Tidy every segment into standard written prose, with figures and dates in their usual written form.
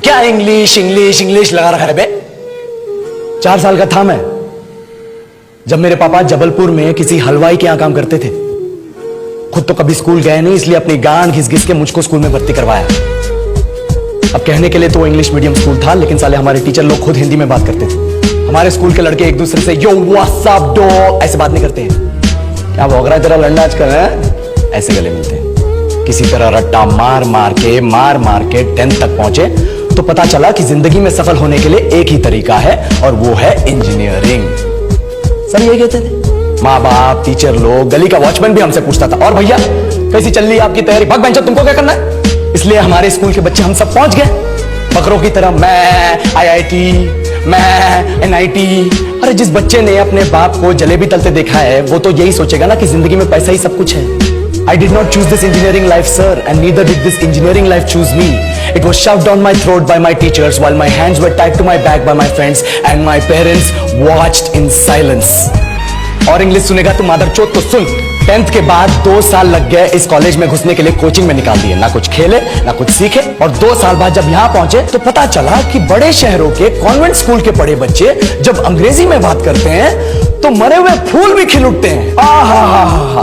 क्या English English English लगा रखा है बे? 4 साल का था मैं जब मेरे पापा जबलपुर में किसी हलवाई के यहां काम करते थे। खुद तो कभी स्कूल गए नहीं, इसलिए अपनी गांड घिस घिस के मुझको स्कूल में भर्ती करवाया। अब कहने के लिए तो इंग्लिश मीडियम स्कूल था, लेकिन साले हमारे टीचर लोग खुद हिंदी में बात करते थे। हमारे स्कूल के लड़के एक दूसरे से यो व्हाट्स अप डो ऐसे बात नहीं करते हैं। क्या भौंक रहा है तेरा लड़ना आजकल है? ऐसे गले मिलते हैं। किसी तरह रट्टा मार मार के 10th तक पहुंचे तो पता चला कि जिंदगी में सफल होने के लिए एक ही तरीका है और वो है इंजीनियरिंग। सब यही कहते थे, माँ बाप, टीचर लोग, गली का वॉचमैन भी हमसे पूछता था, और भैया कैसी चल रही है आपकी तैयारी? भग बेंचो, तुमको क्या करना है? इसलिए हमारे स्कूल के बच्चे हम सब पहुंच गए बकरों की तरह। मैं IIT, मैं NIT। अरे जिस बच्चे ने अपने बाप को जलेबी तलते देखा है वो तो यही सोचेगा ना कि जिंदगी में पैसा ही सब कुछ है। I did not choose this engineering life, sir, and neither did this engineering life choose me. It was shoved down my throat by my teachers while my hands were tied to my back by my friends and my parents watched in silence. और English सुनेगा तो मादरचोद तो सुन। 10th के बाद 2 साल लग गए इस कॉलेज में घुसने के लिए, कोचिंग में निकाल दिए। ना कुछ खेले ना कुछ सीखे, और 2 साल बाद जब यहाँ पहुंचे तो पता चला कि बड़े शहरों के कॉन्वेंट स्कूल के पढ़े बच्चे जब अंग्रेजी में बात करते हैं तो मरे हुए फूल भी खिल उठते हैं। आहा,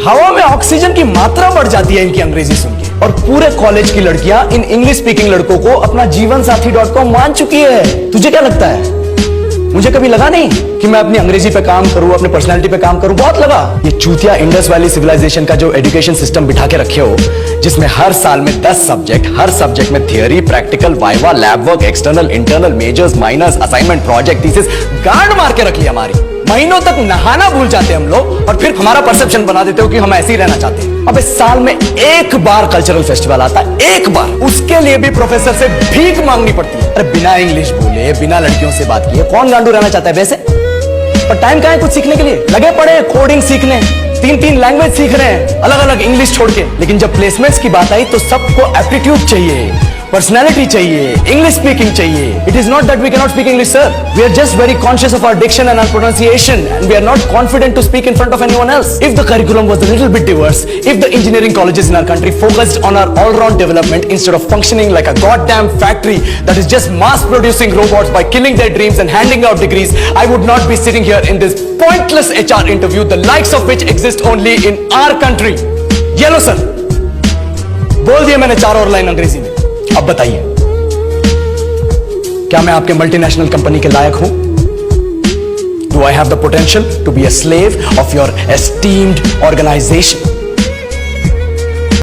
हवा में ऑक्सीजन की मात्रा बढ़ जाती है इनकी अंग्रेजी सुन के। और पूरे कॉलेज की लड़कियां इन इंग्लिश स्पीकिंग लड़कों को अपना जीवन साथी.com मान चुकी है। तुझे क्या लगता है? मुझे कभी लगा नहीं कि मैं अपनी अंग्रेजी पे काम करूं, अपने पर्सनालिटी पे काम करूं। बहुत लगा। ये चूतिया इंडस वैली सिविलाइजेशन का जो एजुकेशन सिस्टम बिठा के रखे हो, जिसमें हर साल में 10 सब्जेक्ट, हर सब्जेक्ट में theory, practical, viva, lab work, external, internal, majors, minors, assignment, project, thesis, गांड मार के रखी हमारी। महीनों तक नहाना भूल जाते हैं हम लोग, और फिर हमारा परसेप्शन बना देते हो कि हम ऐसे ही रहना चाहते हैं। अब इस साल में एक बार कल्चरल फेस्टिवल आता है, एक बार, उसके लिए भी प्रोफेसर से भीख मांगनी पड़ती है। अरे बिना इंग्लिश बोले, बिना लड़कियों से बात किए कौन गांडू रहना चाहता है वैसे? पर टाइम कहां है कुछ सीखने के लिए? लगे पड़े कोडिंग सीखने, 3 लैंग्वेज सीख रहे हैं अलग अलग इंग्लिश छोड़ के। लेकिन जब प्लेसमेंट्स की बात आई तो सबको एप्टीट्यूड चाहिए, पर्सनैलिटी चाहिए, इंग्लिश स्पीकिंग चाहिए। It is not that we cannot speak English, sir. We are just very conscious of our diction and our pronunciation, and we are not confident to speak in front of anyone else. If the curriculum was a little bit diverse, if the engineering colleges in our country focused on our all-round development instead of functioning like a goddamn factory that is just mass-producing robots by killing their dreams and handing out degrees, I would not be sitting here in this pointless HR interview, the likes of which exist only in our country. Yellow, sir. बोल दिया मैंने 4 और line अंग्रेजी में। अब बताइए, क्या मैं आपके मल्टीनेशनल कंपनी के लायक हूं? Do I have the potential to be a slave of your esteemed organization?